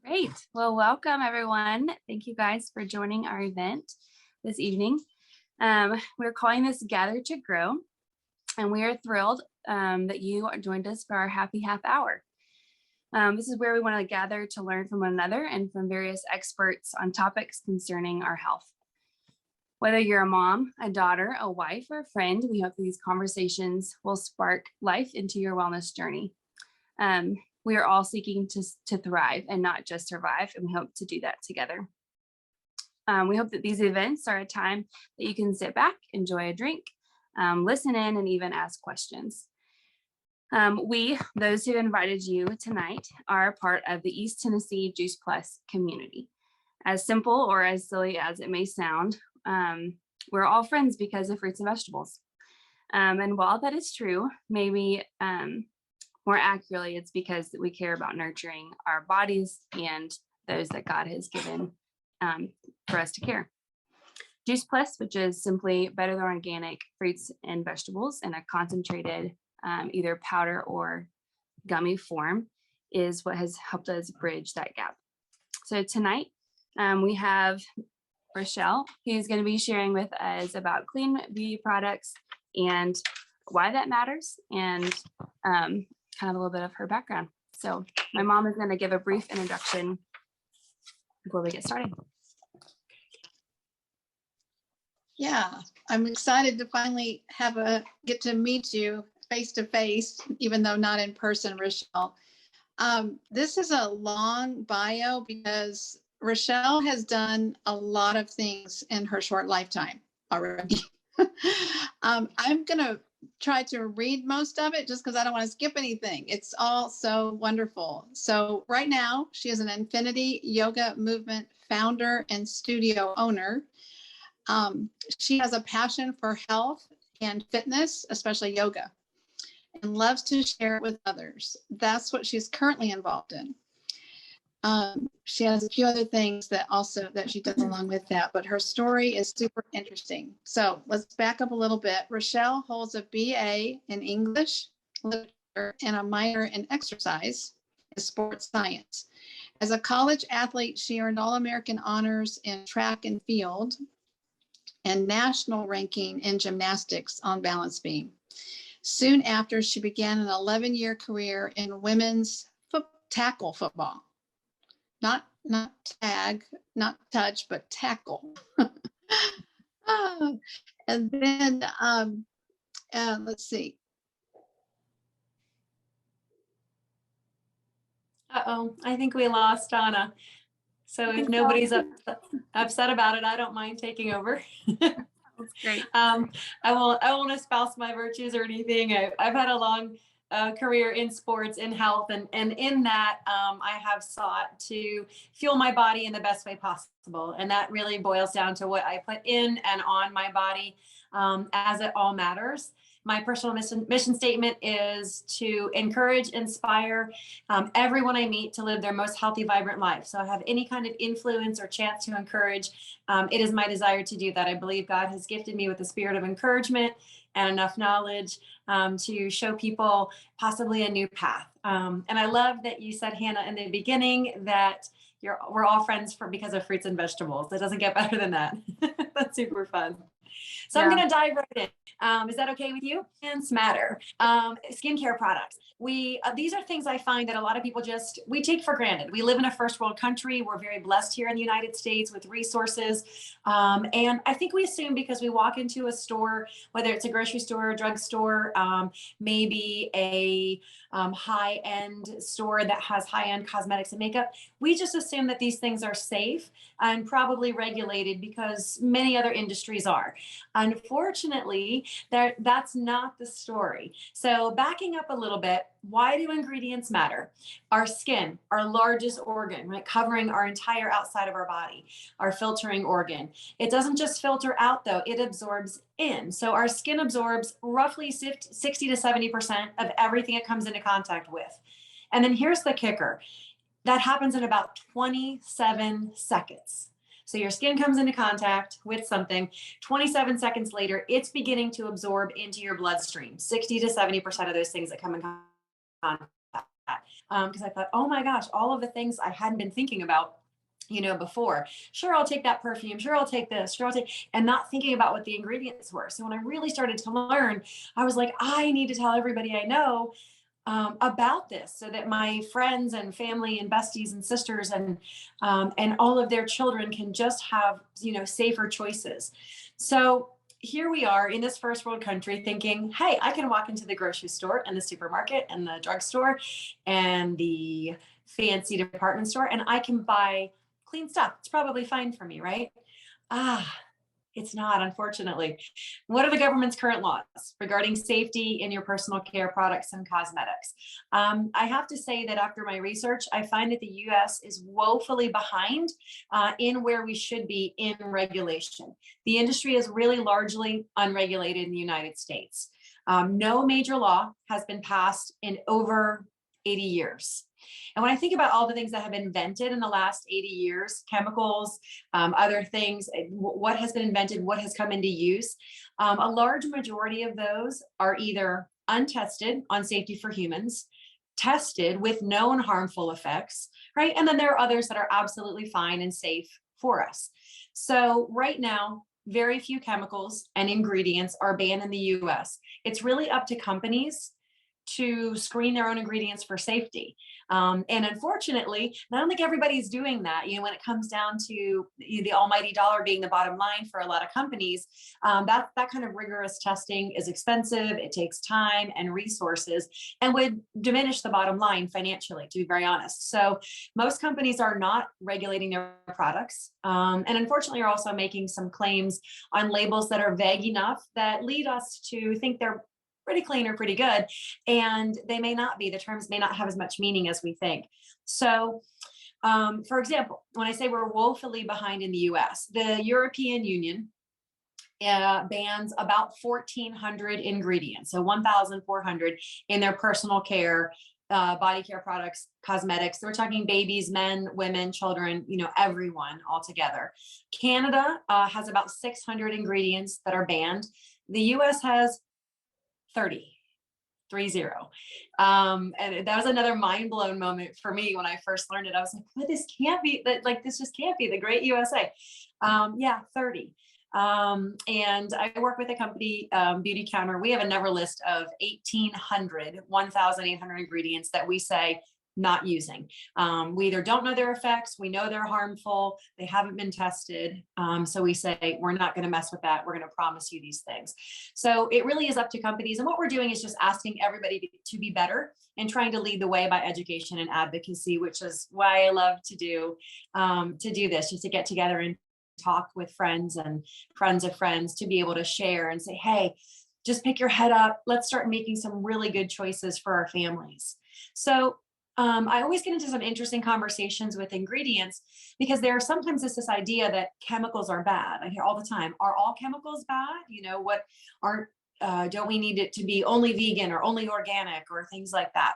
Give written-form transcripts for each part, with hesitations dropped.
Great. Well, welcome everyone. Thank you guys for joining our event this evening. We're calling this Gather to Grow, and we are thrilled that you joined us for our happy half hour. This is where we want to gather to learn from one another and from various experts on topics concerning our health. Whether you're a mom, a daughter, a wife, or a friend, we hope these conversations will spark life into your wellness journey. We are all seeking to thrive and not just survive, and we hope to do that together. We hope that these events are a time that you can sit back, enjoy a drink, listen in, and even ask questions. Those who invited you tonight, are part of the East Tennessee Juice Plus community. As simple or as silly as it may sound, we're all friends because of fruits and vegetables. And while that is true, maybe more accurately, it's because we care about nurturing our bodies and those that God has given for us to care. Juice Plus, which is simply better than organic fruits and vegetables in a concentrated either powder or gummy form, is what has helped us bridge that gap. So tonight we have Rachelle, who's going to be sharing with us about clean beauty products and why that matters, and kind of a little bit of her background. So my mom is going to give a brief introduction before we get started. Yeah, I'm excited to finally get to meet you face to face, even though not in person, Rachelle. This is a long bio because Rachelle has done a lot of things in her short lifetime already. I'm going to try to read most of it just because I don't want to skip anything. It's all so wonderful. So right now, she is an Infinity Yoga Movement founder and studio owner. She has a passion for health and fitness, especially yoga, and loves to share it with others. That's what she's currently involved in. She has a few other things that she does along with that, but her story is super interesting. So let's back up a little bit. Rachelle holds a BA in English literature and a minor in exercise and sports science. As a college athlete, she earned All-American honors in track and field and national ranking in gymnastics on balance beam. Soon after, she began an 11-year career in women's tackle football. Not tag, not touch, but tackle. And then let's see. I think we lost Donna. So if nobody's upset about it, I don't mind taking over. That's great. I won't espouse my virtues or anything. I've had a long career in sports, in health, and in that I have sought to fuel my body in the best way possible. And that really boils down to what I put in and on my body, as it all matters. My personal mission statement is to encourage, inspire everyone I meet to live their most healthy, vibrant life. So I have any kind of influence or chance to encourage. It is my desire to do that. I believe God has gifted me with a spirit of encouragement and enough knowledge to show people possibly a new path. And I love that you said, Hannah, in the beginning that we're all friends because of fruits and vegetables. It doesn't get better than that. That's super fun. So yeah. I'm going to dive right in. Is that okay with you? Hands matter. Skincare products. These are things I find that a lot of people we take for granted. We live in a first world country. We're very blessed here in the United States with resources. And I think we assume because we walk into a store, whether it's a grocery store, a drugstore, maybe a high-end store that has high-end cosmetics and makeup, we just assume that these things are safe and probably regulated because many other industries are. Unfortunately, that's not the story. So backing up a little bit, why do ingredients matter? Our skin, our largest organ, right, covering our entire outside of our body, our filtering organ. It doesn't just filter out though, it absorbs in. So our skin absorbs roughly 60 to 70% of everything it comes into contact with. And then here's the kicker. That happens in about 27 seconds. So your skin comes into contact with something, 27 seconds later, it's beginning to absorb into your bloodstream, 60 to 70% of those things that come in contact. because I thought, oh my gosh, all of the things I hadn't been thinking about, before. Sure, I'll take that perfume. Sure, I'll take this. Sure, I'll take, and not thinking about what the ingredients were. So when I really started to learn, I was like, I need to tell everybody I know about this, so that my friends and family and besties and sisters and all of their children can just have safer choices. So here we are in this first world country thinking, hey, I can walk into the grocery store and the supermarket and the drugstore and the fancy department store, and I can buy clean stuff. It's probably fine for me, right? It's not, unfortunately. What are the government's current laws regarding safety in your personal care products and cosmetics? I have to say that after my research, I find that the US is woefully behind in where we should be in regulation. The industry is really largely unregulated in the United States. No major law has been passed in over 80 years. And when I think about all the things that have been invented in the last 80 years, chemicals, other things, what has been invented, what has come into use, a large majority of those are either untested on safety for humans, tested with known harmful effects, right? And then there are others that are absolutely fine and safe for us. So right now, very few chemicals and ingredients are banned in the US. It's really up to companies to screen their own ingredients for safety. And unfortunately, I don't think everybody's doing that. When it comes down to the almighty dollar being the bottom line for a lot of companies, that kind of rigorous testing is expensive. It takes time and resources and would diminish the bottom line financially, to be very honest. So most companies are not regulating their products. And unfortunately are also making some claims on labels that are vague enough that lead us to think they're pretty clean or pretty good, and they may not be. The terms may not have as much meaning as we think. So, for example, when I say we're woefully behind in the US, the European Union bans about 1,400 ingredients, so 1,400 in their personal care, body care products, cosmetics. We're talking babies, men, women, children, everyone all together. Canada has about 600 ingredients that are banned. The US has 30. And that was another mind blown moment for me when I first learned it. I was like, but this can't be that, like, this just can't be the great USA. 30. And I work with a company, Beauty Counter. We have a never list of 1,800 ingredients that we say not using. We either don't know their effects, we know they're harmful, they haven't been tested. So we say, we're not going to mess with that. We're going to promise you these things. So it really is up to companies. And what we're doing is just asking everybody to be better and trying to lead the way by education and advocacy, which is why I love to do this, just to get together and talk with friends and friends of friends, to be able to share and say, hey, just pick your head up. Let's start making some really good choices for our families. So I always get into some interesting conversations with ingredients, because there are sometimes this idea that chemicals are bad. I hear all the time, are all chemicals bad? Don't we need it to be only vegan or only organic or things like that?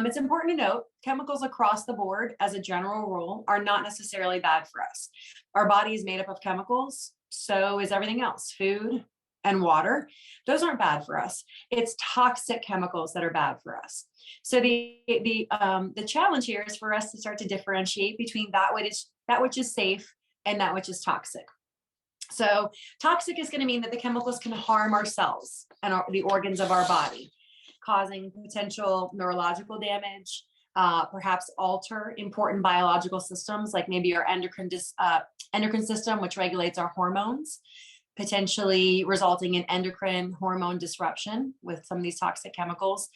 It's important to note chemicals across the board, as a general rule, are not necessarily bad for us. Our body is made up of chemicals. So is everything else, food and water. Those aren't bad for us. It's toxic chemicals that are bad for us. So the challenge here is for us to start to differentiate between that which is safe and that which is toxic. So toxic is going to mean that the chemicals can harm our cells and the organs of our body, causing potential neurological damage, perhaps alter important biological systems, like maybe our endocrine system, which regulates our hormones, potentially resulting in endocrine hormone disruption with some of these toxic chemicals,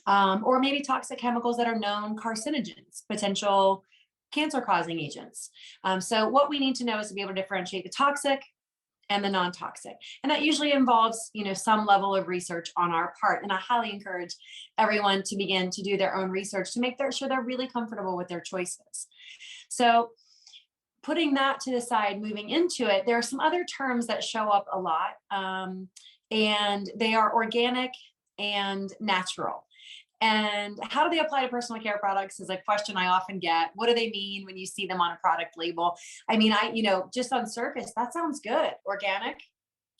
or maybe toxic chemicals that are known carcinogens, potential cancer-causing agents. So what we need to know is to be able to differentiate the toxic and the non-toxic. And that usually involves, some level of research on our part. And I highly encourage everyone to begin to do their own research to make sure they're really comfortable with their choices. So putting that to the side, moving into it, there are some other terms that show up a lot, and they are organic and natural. And how do they apply to personal care products is a question I often get. What do they mean when you see them on a product label? I mean, just on surface, that sounds good, organic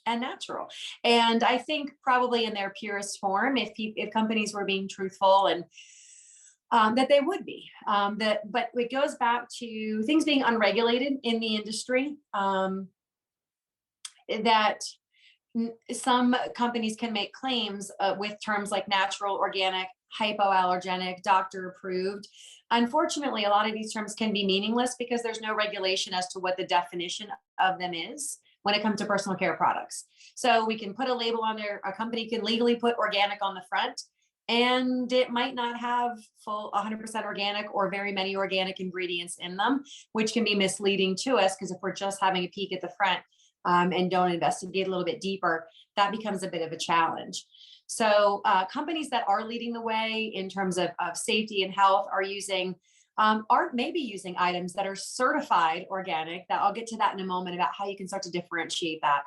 and natural. And I think probably in their purest form, if companies were being truthful and that they would be. But it goes back to things being unregulated in the industry, that some companies can make claims with terms like natural, organic, hypoallergenic, doctor approved. Unfortunately, a lot of these terms can be meaningless because there's no regulation as to what the definition of them is when it comes to personal care products. So we can put a label on there, a company can legally put organic on the front, and it might not have full 100% organic or very many organic ingredients in them, which can be misleading to us, because if we're just having a peek at the front and don't investigate a little bit deeper, that becomes a bit of a challenge. So companies that are leading the way in terms of safety and health are maybe using items that are certified organic. That I'll get to that in a moment about how you can start to differentiate that.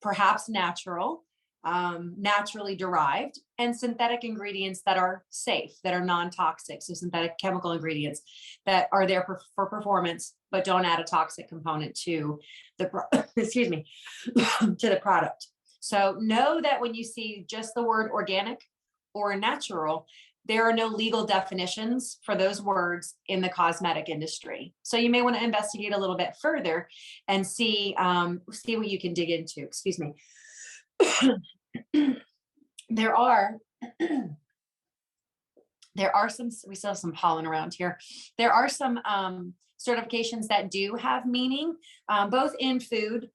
Perhaps natural, naturally derived, and synthetic ingredients that are safe, that are non-toxic. So synthetic chemical ingredients that are there for performance, but don't add a toxic component to the excuse me, to the product. So know that when you see just the word organic or natural, there are no legal definitions for those words in the cosmetic industry. So you may want to investigate a little bit further and see what you can dig into. Excuse me. There are some, we still have some pollen around here. There are some certifications that do have meaning, both in food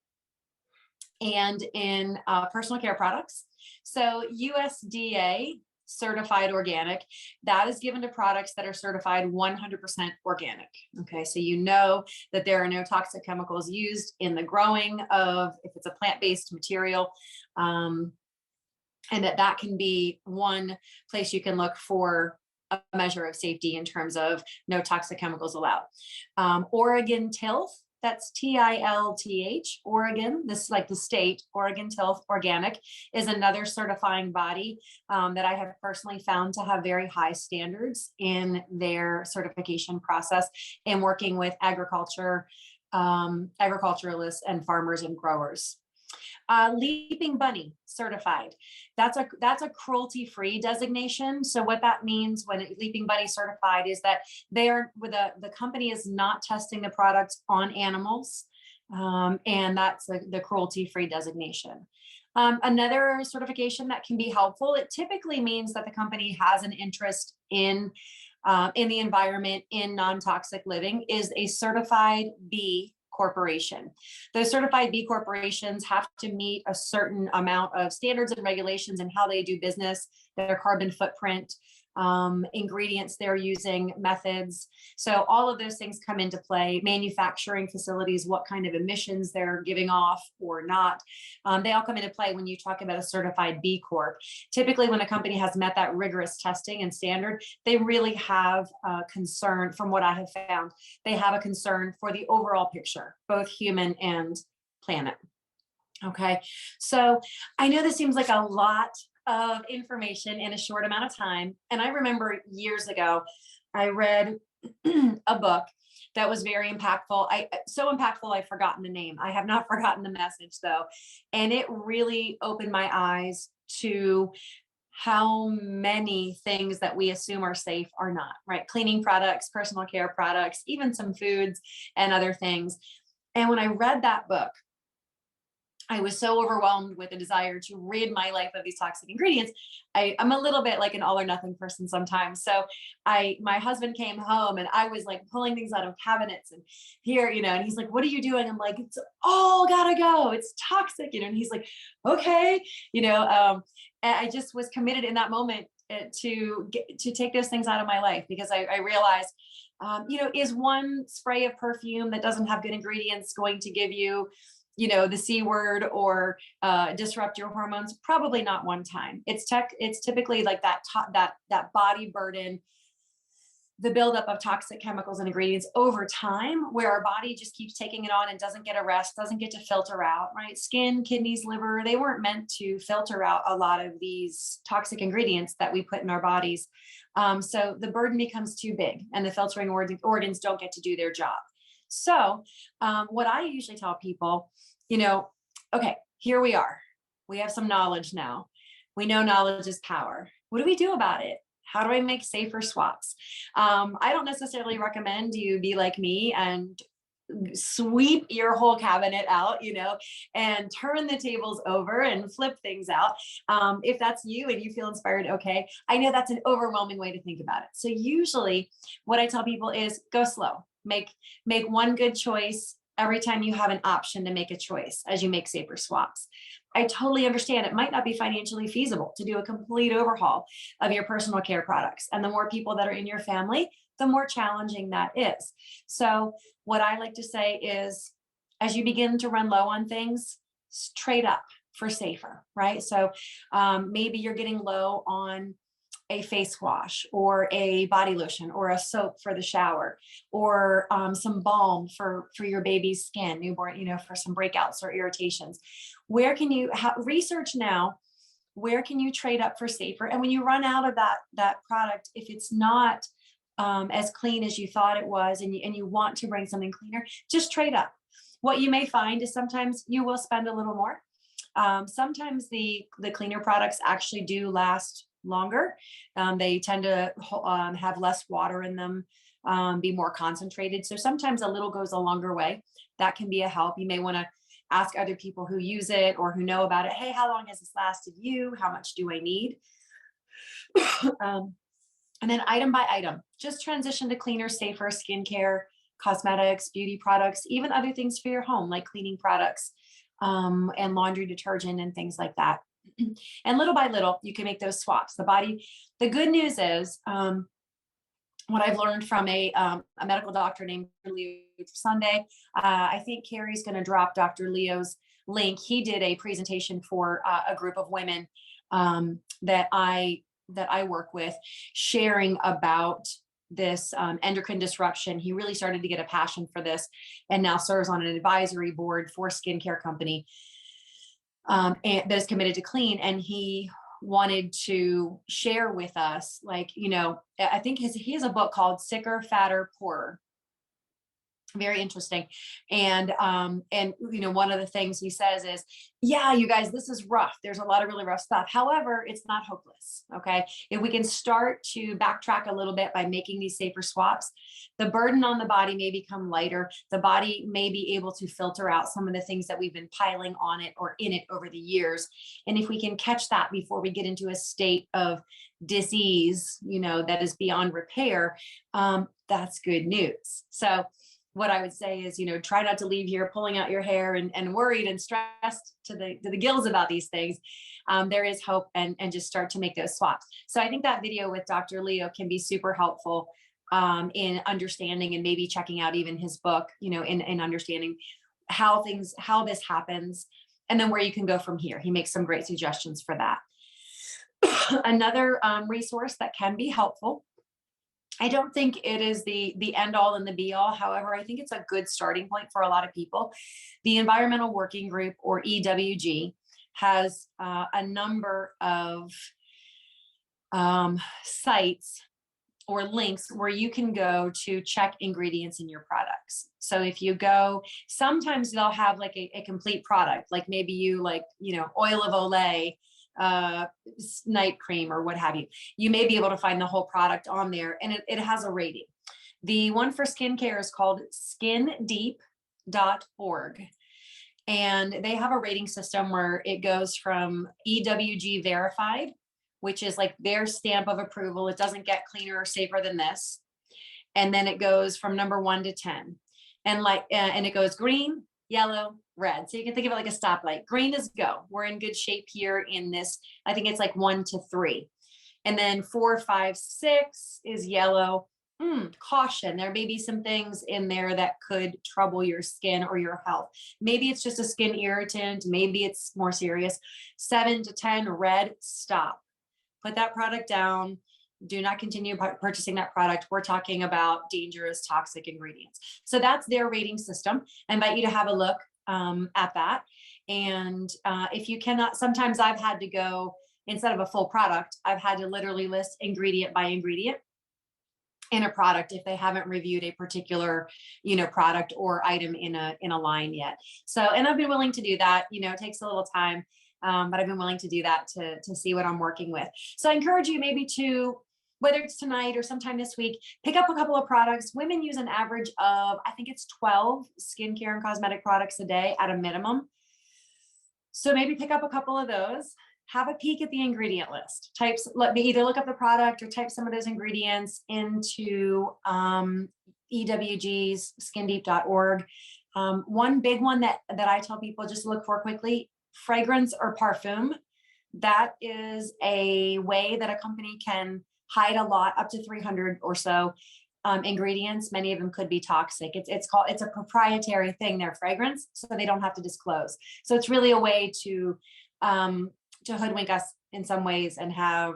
and in personal care products. So USDA certified organic, that is given to products that are certified 100% organic. Okay, so you know that there are no toxic chemicals used in the growing of, if it's a plant-based material, and that can be one place you can look for a measure of safety in terms of no toxic chemicals allowed. Oregon Tilth, that's TILTH, Oregon, this is like the state, Oregon Tilth Organic, is another certifying body that I have personally found to have very high standards in their certification process in working with agriculturalists and farmers and growers. Leaping Bunny certified. That's a cruelty-free designation. So what that means when Leaping Bunny certified is that the company is not testing the products on animals, and that's the cruelty-free designation. Another certification that can be helpful, it typically means that the company has an interest in the environment, in non-toxic living, is a certified B corporation. Those certified B corporations have to meet a certain amount of standards and regulations in how they do business, their carbon footprint, ingredients they're using, methods. So all of those things come into play. Manufacturing facilities, what kind of emissions they're giving off or not. They all come into play when you talk about a certified B Corp. Typically, when a company has met that rigorous testing and standard, they really have a concern, from what I have found, they have a concern for the overall picture, both human and planet. Okay, so I know this seems like a lot of information in a short amount of time. And I remember years ago, I read a book that was very impactful. So impactful, I've forgotten the name. I have not forgotten the message though. And it really opened my eyes to how many things that we assume are safe are not, right? Cleaning products, personal care products, even some foods and other things. And when I read that book, I was so overwhelmed with a desire to rid my life of these toxic ingredients. I'm a little bit like an all or nothing person sometimes. So my husband came home and I was like pulling things out of cabinets and here, and he's like, what are you doing? I'm like, it's all gotta go. It's toxic, and he's like, okay, and I just was committed in that moment to take those things out of my life, because I realized, is one spray of perfume that doesn't have good ingredients going to give you the C word or disrupt your hormones? Probably not one time. It's typically like that body burden, the buildup of toxic chemicals and ingredients over time, where our body just keeps taking it on and doesn't get a rest, doesn't get to filter out, right? Skin, kidneys, liver, they weren't meant to filter out a lot of these toxic ingredients that we put in our bodies. So the burden becomes too big and the filtering organs don't get to do their job. So what I usually tell people, okay, here we are. We have some knowledge now. We know knowledge is power. What do we do about it? How do I make safer swaps? I don't necessarily recommend you be like me and sweep your whole cabinet out, and turn the tables over and flip things out. If that's you and you feel inspired, okay. I know that's an overwhelming way to think about it. So usually what I tell people is go slow, make one good choice every time you have an option to make a choice as you make safer swaps. I totally understand it might not be financially feasible to do a complete overhaul of your personal care products. And the more people that are in your family, the more challenging that is. So what I like to say is, as you begin to run low on things, trade up for safer, right? So maybe you're getting low on a face wash or a body lotion or a soap for the shower or some balm for your baby's skin, newborn, for some breakouts or irritations. Where can you research now? Where can you trade up for safer? And when you run out of that product, if it's not as clean as you thought it was, and you want to bring something cleaner, just trade up. What you may find is sometimes you will spend a little more. Sometimes the cleaner products actually do last longer. They tend to have less water in them, be more concentrated. So sometimes a little goes a longer way. That can be a help. You may want to ask other people who use it or who know about it. Hey, how long has this lasted you? How much do I need? And then item by item, just transition to cleaner, safer skincare, cosmetics, beauty products, even other things for your home, like cleaning products and laundry detergent and things like that. And little by little, you can make those swaps. The good news is, what I've learned from a medical doctor named Leo Trasande, I think Carrie's going to drop Dr. Leo's link. He did a presentation for a group of women that I work with, sharing about this endocrine disruption. He really started to get a passion for this and now serves on an advisory board for a skincare company and that is committed to clean. And he wanted to share with us, I think he has a book called Sicker, Fatter, Poorer. Very interesting. And one of the things he says is, yeah, you guys, this is rough. There's a lot of really rough stuff. However, it's not hopeless. Okay. If we can start to backtrack a little bit by making these safer swaps, the burden on the body may become lighter. The body may be able to filter out some of the things that we've been piling on it or in it over the years. And if we can catch that before we get into a state of disease, that is beyond repair, that's good news. So what I would say is, try not to leave here pulling out your hair and worried and stressed to the gills about these things. There is hope, and just start to make those swaps. So I think that video with Dr. Leo can be super helpful in understanding and maybe checking out even his book, in understanding how this happens and then where you can go from here. He makes some great suggestions for that. Another resource that can be helpful, I don't think it is the end all and the be all. However, I think it's a good starting point for a lot of people. The Environmental Working Group, or EWG, has a number of sites or links where you can go to check ingredients in your products. So if you go, sometimes they'll have like a complete product, like maybe oil of Olay, night cream or what have you. You may be able to find the whole product on there, and it has a rating. The one for skincare is called skindeep.org. And they have a rating system where it goes from EWG verified, which is like their stamp of approval. It doesn't get cleaner or safer than this. And then it goes from number 1 to 10. And it goes green, yellow, red. So you can think of it like a stoplight. Green is go. We're in good shape here in this. I think it's like 1 to 3. And then 4, 5, 6 is yellow. Caution. There may be some things in there that could trouble your skin or your health. Maybe it's just a skin irritant. Maybe it's more serious. 7 to 10, red, stop. Put that product down. Do not continue purchasing that product. We're talking about dangerous, toxic ingredients. So that's their rating system. I invite you to have a look at that. And if you cannot, sometimes I've had to go, instead of a full product, I've had to literally list ingredient by ingredient in a product if they haven't reviewed a particular, product or item in a line yet. So, and I've been willing to do that. It takes a little time, but I've been willing to do that to see what I'm working with. So I encourage you maybe to whether it's tonight or sometime this week, pick up a couple of products. Women use an average of, I think it's 12 skincare and cosmetic products a day at a minimum. So maybe pick up a couple of those, have a peek at the ingredient list. Let me either look up the product or type some of those ingredients into EWG's skindeep.org. One big one that I tell people just look for quickly, fragrance or parfum. That is a way that a company can hide a lot, up to 300 or so ingredients. Many of them could be toxic. It's a proprietary thing, their fragrance, so they don't have to disclose. So it's really a way to hoodwink us in some ways and have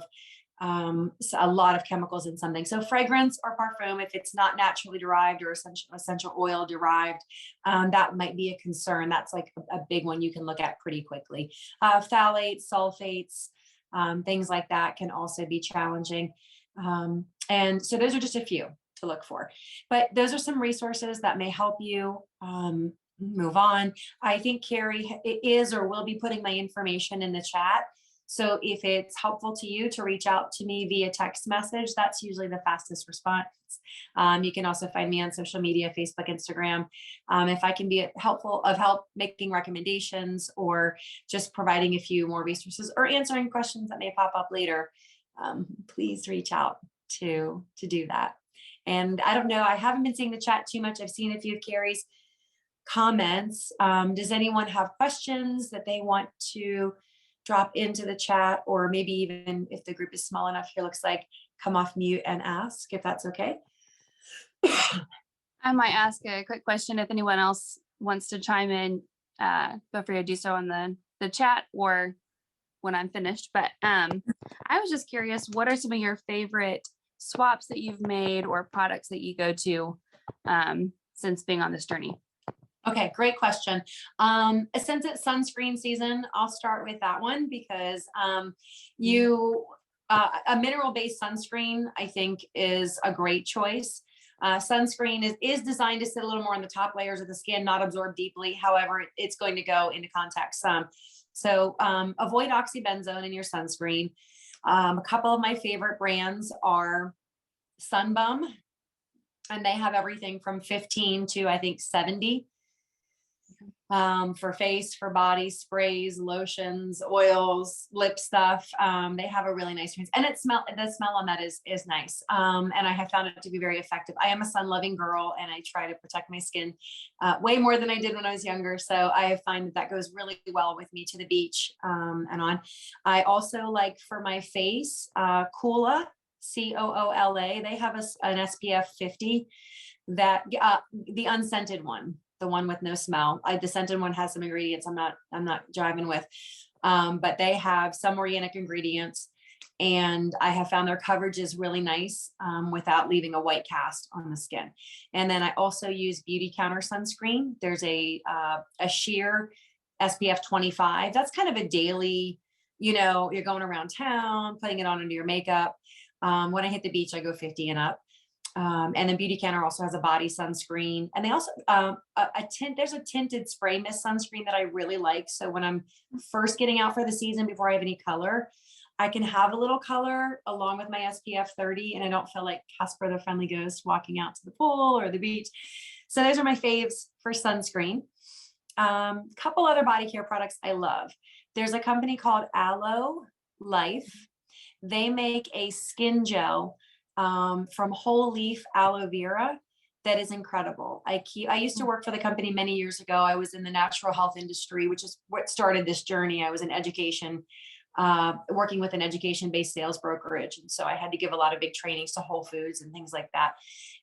a lot of chemicals in something. So fragrance or parfum, if it's not naturally derived or essential oil derived, that might be a concern. That's like a big one you can look at pretty quickly. Phthalates, sulfates, things like that can also be challenging. And so those are just a few to look for, but those are some resources that may help you move on. I think Carrie is or will be putting my information in the chat. So if it's helpful to you to reach out to me via text message, that's usually the fastest response. You can also find me on social media, Facebook, Instagram. If I can be help making recommendations or just providing a few more resources or answering questions that may pop up later, please reach out to do that. And I don't know, I haven't been seeing the chat too much. I've seen a few of Carrie's comments. Does anyone have questions that they want to drop into the chat, or maybe even if the group is small enough here, looks like, come off mute and ask if that's okay? I might ask a quick question if anyone else wants to chime in. Feel free to do so in the chat or when I'm finished. But I was just curious, what are some of your favorite swaps that you've made or products that you go to since being on this journey? Okay, great question. Since it's sunscreen season, I'll start with that one because a mineral-based sunscreen, I think, is a great choice. Sunscreen is designed to sit a little more on the top layers of the skin, not absorb deeply. However, it's going to go into contact some. So avoid oxybenzone in your sunscreen. A couple of my favorite brands are Sunbum, and they have everything from 15 to, I think, 70. For face, for body, sprays, lotions, oils, lip stuff. They have a really nice range, and the smell on that is nice. And I have found it to be very effective. I am a sun-loving girl, and I try to protect my skin way more than I did when I was younger. So I find that goes really well with me to the beach and on. I also like, for my face, Coola, Coola. They have an SPF 50 that the unscented one. The one with no smell. The scented one has some ingredients I'm not driving with, but they have some organic ingredients, and I have found their coverage is really nice without leaving a white cast on the skin. And then I also use Beauty Counter sunscreen. There's a sheer SPF 25. That's kind of a daily, you're going around town, putting it on under your makeup. When I hit the beach, I go 50 and up. And then Beauty Counter also has a body sunscreen, and they also there's a tinted spray mist sunscreen that I really like. So when I'm first getting out for the season, before I have any color, I can have a little color along with my SPF 30, and I don't feel like Casper the Friendly Ghost walking out to the pool or the beach. So those are my faves for sunscreen. Couple other body care products I love. There's a company called Aloe Life. They make a skin gel from whole leaf aloe vera that is incredible. I used to work for the company many years ago. I was in the natural health industry, which is what started this journey. I was in education, working with an education-based sales brokerage. And so I had to give a lot of big trainings to Whole Foods and things like that.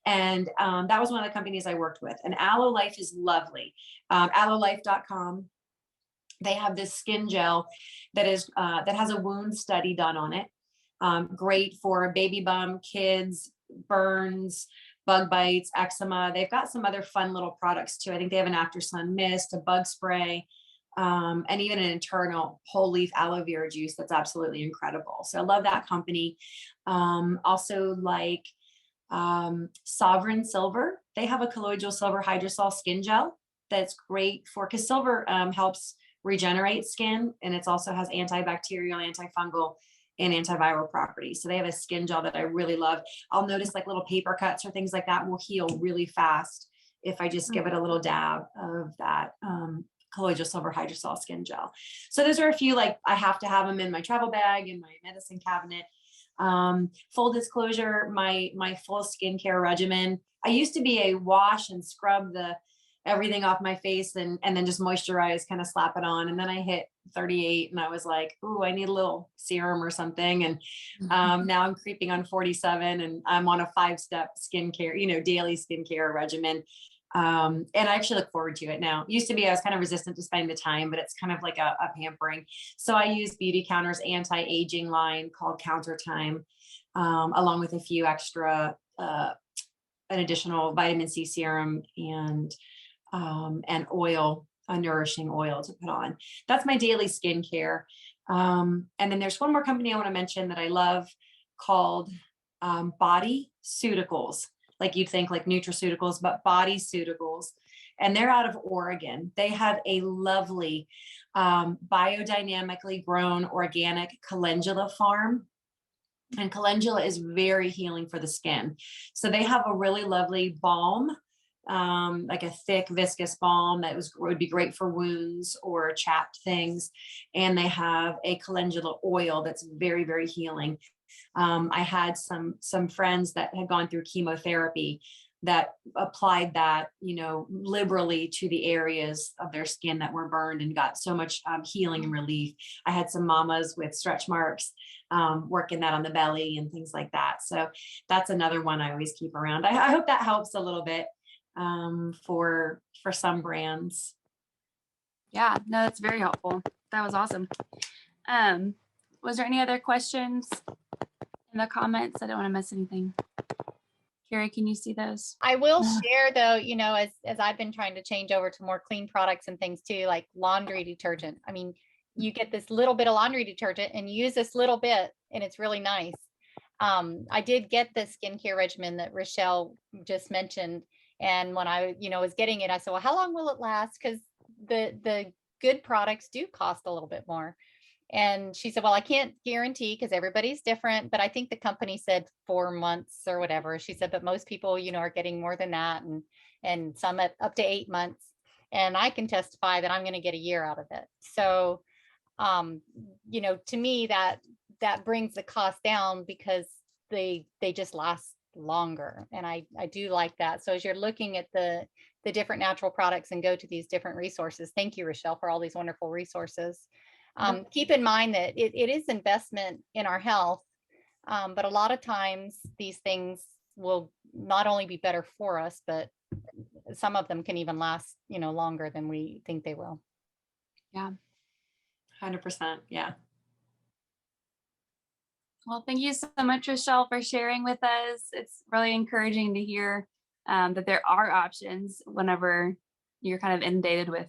And that was one of the companies I worked with. And Aloe Life is lovely. Aloelife.com. They have this skin gel that has a wound study done on it. Great for a baby bump, kids, burns, bug bites, eczema. They've got some other fun little products too. I think they have an after sun mist, a bug spray, and even an internal whole leaf aloe vera juice that's absolutely incredible. So I love that company. Also like Sovereign Silver. They have a colloidal silver hydrosol skin gel that's great because silver helps regenerate skin, and it also has antibacterial, antifungal and antiviral properties. So they have a skin gel that I really love. I'll notice like little paper cuts or things like that will heal really fast if I just give it a little dab of that colloidal silver hydrosol skin gel. So those are a few, like I have to have them in my travel bag, in my medicine cabinet. Full disclosure, my full skincare regimen, I used to be a wash and scrub everything off my face and then just moisturize, kind of slap it on. And then I hit 38 and I was like, ooh, I need a little serum or something. And now I'm creeping on 47 and I'm on a 5-step skincare, daily skincare regimen. And I actually look forward to it now. Used to be, I was kind of resistant to spending the time, but it's kind of like a pampering. So I use Beauty Counter's anti-aging line called Counter Time, along with a few extra, an additional vitamin C serum and oil, a nourishing oil to put on. That's my daily skincare. And then there's one more company I want to mention that I love called Body Ceuticals. Like you'd think like nutraceuticals, but Body Ceuticals. And they're out of Oregon. They have a lovely biodynamically grown organic calendula farm. And calendula is very healing for the skin. So they have a really lovely balm, like a thick viscous balm that would be great for wounds or chapped things. And they have a calendula oil that's very, very healing. I had some friends that had gone through chemotherapy that applied that, liberally to the areas of their skin that were burned and got so much healing and relief. I had some mamas with stretch marks, working that on the belly and things like that. So that's another one I always keep around. I hope that helps a little bit for some brands. Yeah, no, that's very helpful. That was awesome. Was there any other questions in the comments? I don't want to miss anything. Carrie, can you see those? I will share though, as I've been trying to change over to more clean products and things too, like laundry detergent. I mean, you get this little bit of laundry detergent and you use this little bit and it's really nice. I did get the skincare regimen that Rachelle just mentioned. And when I, was getting it, I said, well, how long will it last? Because the good products do cost a little bit more. And she said, well, I can't guarantee because everybody's different, but I think the company said 4 months or whatever. She said, but most people, are getting more than that and some up to 8 months. And I can testify that I'm going to get a year out of it. So, to me, that brings the cost down because they just last longer. And I do like that. So as you're looking at the different natural products and go to these different resources, thank you, Rachelle, for all these wonderful resources. Keep in mind that it is investment in our health, but a lot of times these things will not only be better for us, but some of them can even last, longer than we think they will. Yeah. 100%. Yeah. Well, thank you so much, Rachelle, for sharing with us. It's really encouraging to hear that there are options whenever you're kind of inundated with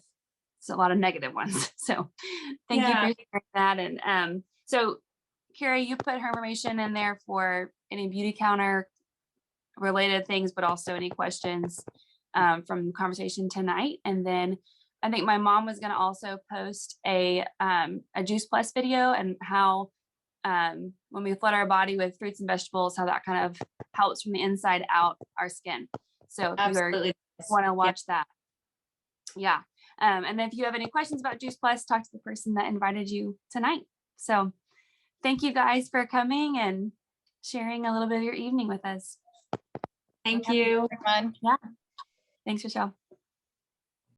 a lot of negative ones. So thank you for sharing that. And so Carrie, you put her information in there for any Beauty Counter related things, but also any questions from the conversation tonight. And then I think my mom was going to also post a Juice Plus video and how when we flood our body with fruits and vegetables, how that kind of helps from the inside out our skin. So if you want to watch that. Yeah. And then if you have any questions about Juice Plus, talk to the person that invited you tonight. So thank you guys for coming and sharing a little bit of your evening with us. Thank you. Everyone. Yeah. Thanks, Rachelle.